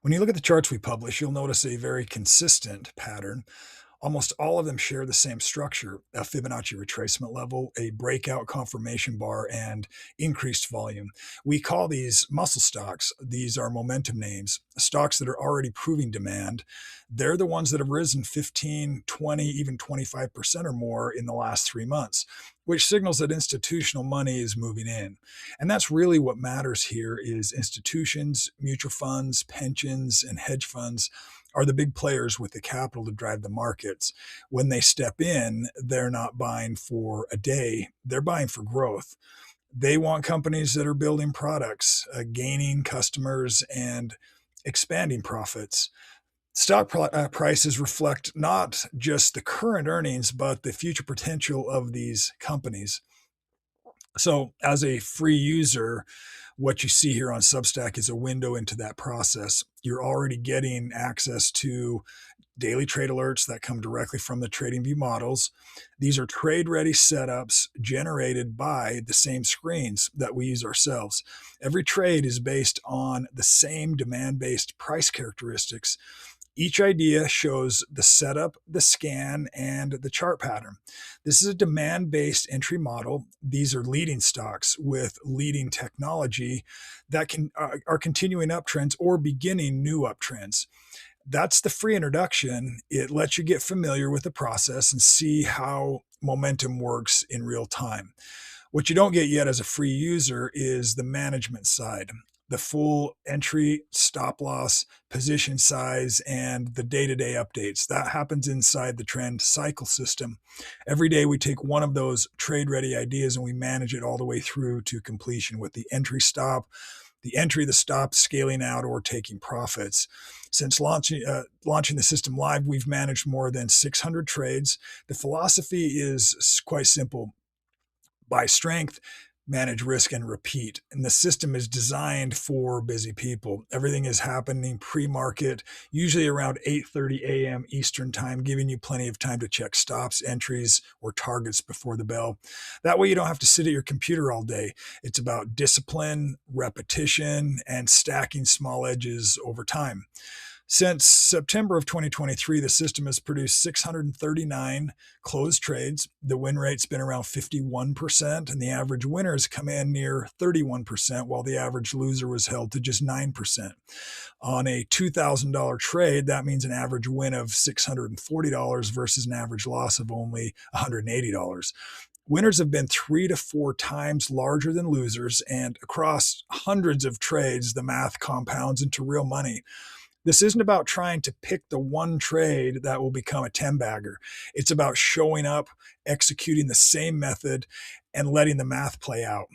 When you look at the charts we publish, you'll notice a very consistent pattern. Almost all of them share the same structure: a Fibonacci retracement level, a breakout confirmation bar, and increased volume. We call these muscle stocks. These are momentum names, stocks that are already proving demand. They're the ones that have risen 15, 20, even 25% or more in the last 3 months, which signals that institutional money is moving in. And that's really what matters here is institutions, mutual funds, pensions, and hedge funds are the big players with the capital to drive the markets. When they step in, they're not buying for a day, they're buying for growth. They want companies that are building products, gaining customers, and expanding profits. Prices reflect not just the current earnings, but the future potential of these companies. So, as a free user, what you see here on Substack is a window into that process. You're already getting access to daily trade alerts that come directly from the TradingView models. These are trade ready setups generated by the same screens that we use ourselves. Every trade is based on the same demand based price characteristics. Each idea shows the setup, the scan, and the chart pattern. This is a demand based entry model. These are leading stocks with leading technology that are continuing uptrends or beginning new uptrends. That's the free introduction. It lets you get familiar with the process and see how momentum works in real time. What you don't get yet as a free user is the management side, the full entry, stop loss, position size, and the day to day updates. That happens inside the TrendCycle system. Every day we take one of those trade ready ideas and we manage it all the way through to completion with the entry, stop, the entry, the stop, scaling out, or taking profits. Since launching the system live, we've managed more than 600 trades. The philosophy is quite simple: buy strength, manage risk, and repeat. And the system is designed for busy people. Everything is happening pre-market, usually around 8:30 a.m. Eastern time, giving you plenty of time to check stops, entries, or targets before the bell. That way you don't have to sit at your computer all day. It's about discipline, repetition, and stacking small edges over time. Since September of 2023, the system has produced 639 closed trades. The win rate's been around 51%, and the average winner has come in near 31%, while the average loser was held to just 9%. On a $2,000 trade, that means an average win of $640 versus an average loss of only $180. Winners have been 3 to 4 times larger than losers, and across hundreds of trades, the math compounds into real money. This isn't about trying to pick the one trade that will become a 10 bagger. It's about showing up, executing the same method, and letting the math play out.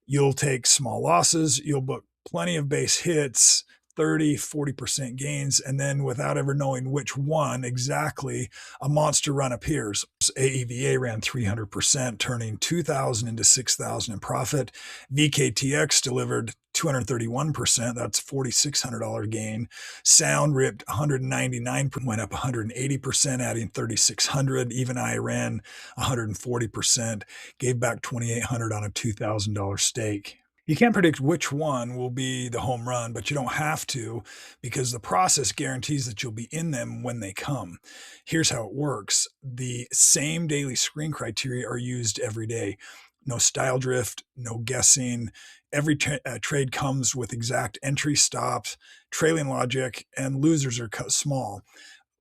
You'll take small losses, you'll book plenty of base hits, 30, 40% gains, and then without ever knowing which one exactly, a monster run appears. AEVA ran 300%, turning 2,000 into 6,000 in profit. VKTX delivered 231%. That's $4,600 gain. Sound ripped 199, went up 180%, adding 3,600. Even I ran 140%, gave back 2,800 on a $2,000 stake. You can't predict which one will be the home run, but you don't have to, because the process guarantees that you'll be in them when they come. Here's how it works: the same daily screen criteria are used every day. No style drift, no guessing. Every trade comes with exact entry, stops, trailing logic, and losers are cut small.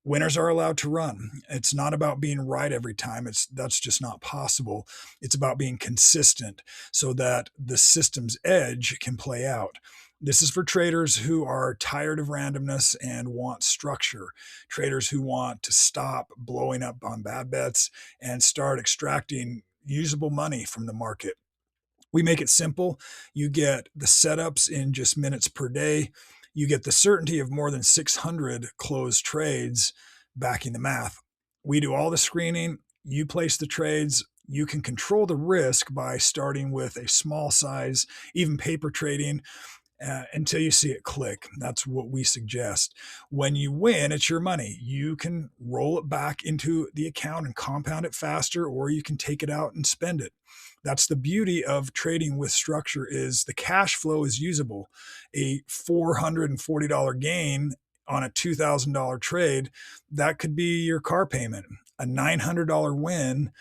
Winners are allowed to run. It's not about being right every time. That's just not possible. It's about being consistent so that the system's edge can play out. This is for traders who are tired of randomness and want structure, traders who want to stop blowing up on bad bets and start extracting usable money from the market. We make it simple. You get the setups in just minutes per day. You get the certainty of more than 600 closed trades backing the math. We do all the screening. You place the trades. You can control the risk by starting with a small size, even paper trading, until you see it click. That's what we suggest. When you win, it's your money. You can roll it back into the account and compound it faster, or you can take it out and spend it. That's the beauty of trading with structure is the cash flow is usable. A $440 gain on a $2,000 trade, that could be your car payment. A $900 win,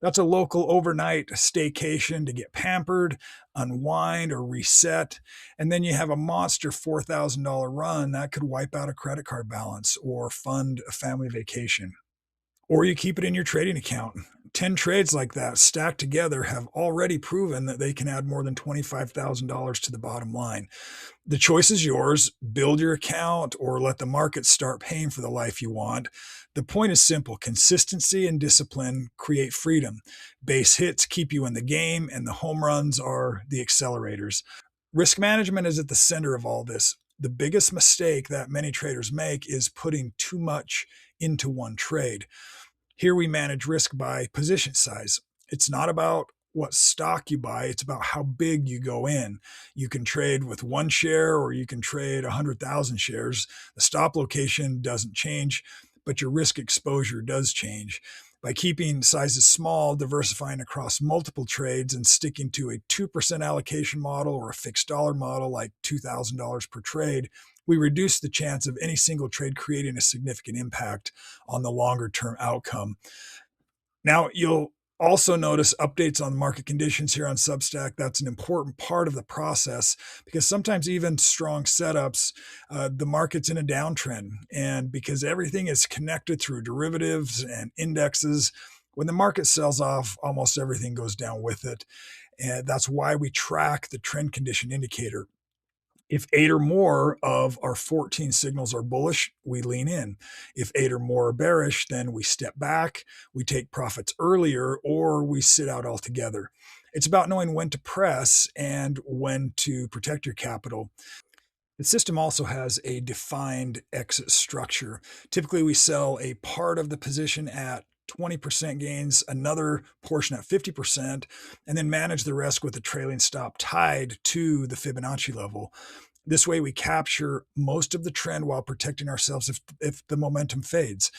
that's a local overnight staycation to get pampered, unwind, or reset. And then you have a monster $4,000 run that could wipe out a credit card balance or fund a family vacation. Or you keep it in your trading account. 10 trades like that stacked together have already proven that they can add more than $25,000 to the bottom line. The choice is yours. Build your account or let the market start paying for the life you want. The point is simple: consistency and discipline create freedom. Base hits keep you in the game, and the home runs are the accelerators. Risk management is at the center of all this. The biggest mistake that many traders make is putting too much into one trade. Here we manage risk by position size. It's not about what stock you buy, it's about how big you go in. You can trade with one share or you can trade 100,000 shares. The stop location doesn't change, but your risk exposure does change. By keeping sizes small, diversifying across multiple trades, and sticking to a 2% allocation model or a fixed dollar model like $2,000 per trade, we reduce the chance of any single trade creating a significant impact on the longer term outcome. Now, you'll also notice updates on market conditions here on Substack. That's an important part of the process because sometimes even strong setups, the market's in a downtrend. And because everything is connected through derivatives and indexes, when the market sells off, almost everything goes down with it. And that's why we track the trend condition indicator. If 8 or more of our 14 signals are bullish, we lean in. If 8 or more are bearish, then we step back, we take profits earlier, or we sit out altogether. It's about knowing when to press and when to protect your capital. The system also has a defined exit structure. Typically, we sell a part of the position at 20% gains, another portion at 50%, and then manage the rest with a trailing stop tied to the Fibonacci level. This way, we capture most of the trend while protecting ourselves if the momentum fades.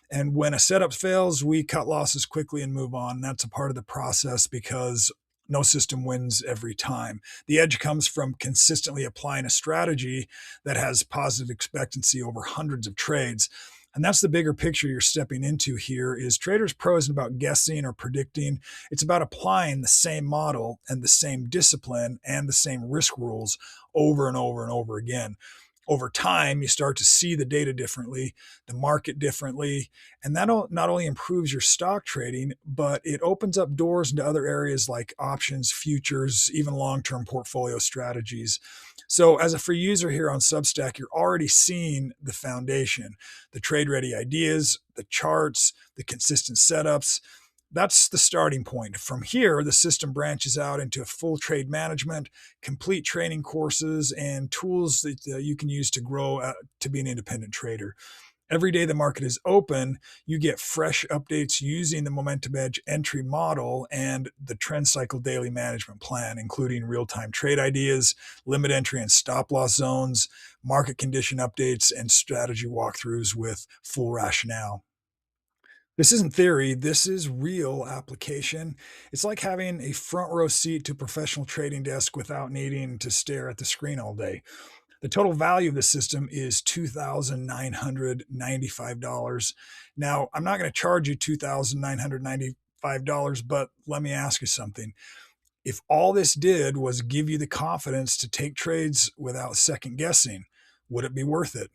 And when a setup fails, we cut losses quickly and move on. That's a part of the process because no system wins every time. The edge comes from consistently applying a strategy that has positive expectancy over hundreds of trades. And that's the bigger picture you're stepping into here is Traders Pro isn't about guessing or predicting. It's about applying the same model and the same discipline and the same risk rules over and over and over again. Over time, you start to see the data differently, the market differently, and that not only improves your stock trading, but it opens up doors into other areas like options, futures, even long-term portfolio strategies. So as a free user here on Substack, you're already seeing the foundation, the trade-ready ideas, the charts, the consistent setups. That's the starting point. From here, the system branches out into full trade management, complete training courses, and tools that you can use to grow to be an independent trader. Every day the market is open, you get fresh updates using the Momentum Edge entry model and the TrendCycle Daily management plan, including real-time trade ideas, limit entry and stop loss zones, market condition updates, and strategy walkthroughs with full rationale. This isn't theory, this is real application. It's like having a front row seat to a professional trading desk without needing to stare at the screen all day. The total value of the system is $2,995. Now, I'm not going to charge you $2,995, but let me ask you something. If all this did was give you the confidence to take trades without second guessing, would it be worth it?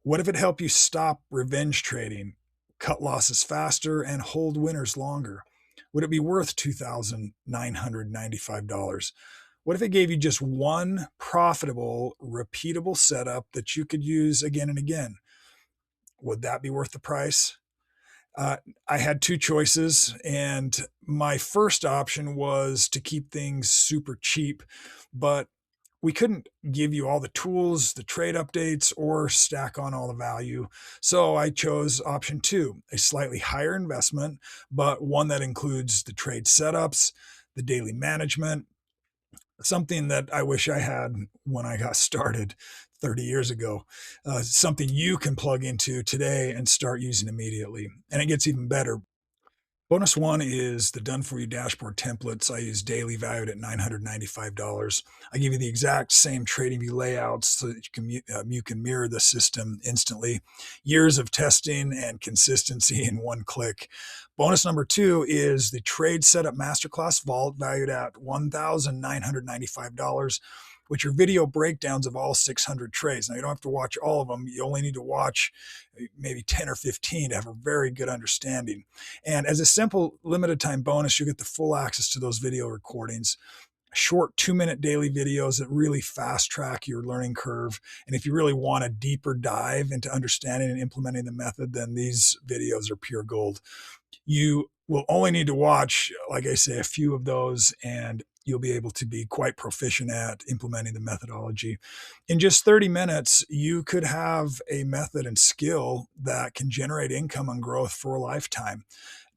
What if it helped you stop revenge trading, cut losses faster, and hold winners longer? Would it be worth $2,995? What if it gave you just one profitable, repeatable setup that you could use again and again? Would that be worth the price? Uh, I had two choices, and my first option was to keep things super cheap, but we couldn't give you all the tools, the trade updates, or stack on all the value. So I chose option two, a slightly higher investment, but one that includes the trade setups, the daily management, Something that I wish I had when I got started 30 years ago, something you can plug into today and start using immediately. And it gets even better. Bonus one is the done for you dashboard templates I use daily, valued at $995. I give you the exact same trading view layouts so that you can mirror the system instantly. Years of testing and consistency in one click. Bonus number two is the trade setup masterclass vault, valued at $1,995, which are video breakdowns of all 600 trades. Now, you don't have to watch all of them. You only need to watch maybe 10 or 15 to have a very good understanding. And as a simple limited time bonus, you get the full access to those video recordings, short 2-minute daily videos that really fast track your learning curve. And if you really want a deeper dive into understanding and implementing the method, then these videos are pure gold. You will only need to watch, like I say, a few of those, and you'll be able to be quite proficient at implementing the methodology. In just 30 minutes, you could have a method and skill that can generate income and growth for a lifetime.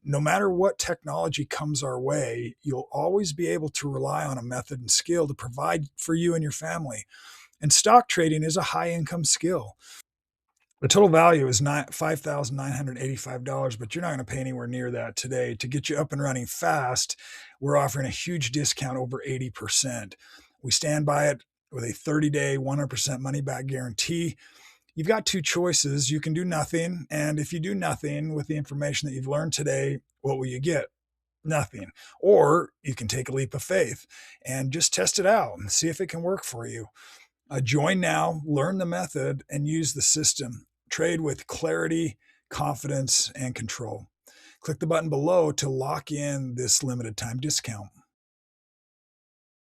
No matter what technology comes our way, you'll always be able to rely on a method and skill to provide for you and your family. And stock trading is a high income skill. The total value is $5,985, but you're not going to pay anywhere near that today. To get you up and running fast, we're offering a huge discount over 80%. We stand by it with a 30-day, 100% money back guarantee. You've got two choices. You can do nothing. And if you do nothing with the information that you've learned today, what will you get? Nothing. Or you can take a leap of faith and just test it out and see if it can work for you. Join now, learn the method, and use the system. Trade with clarity, confidence, and control. Click the button below to lock in this limited time discount.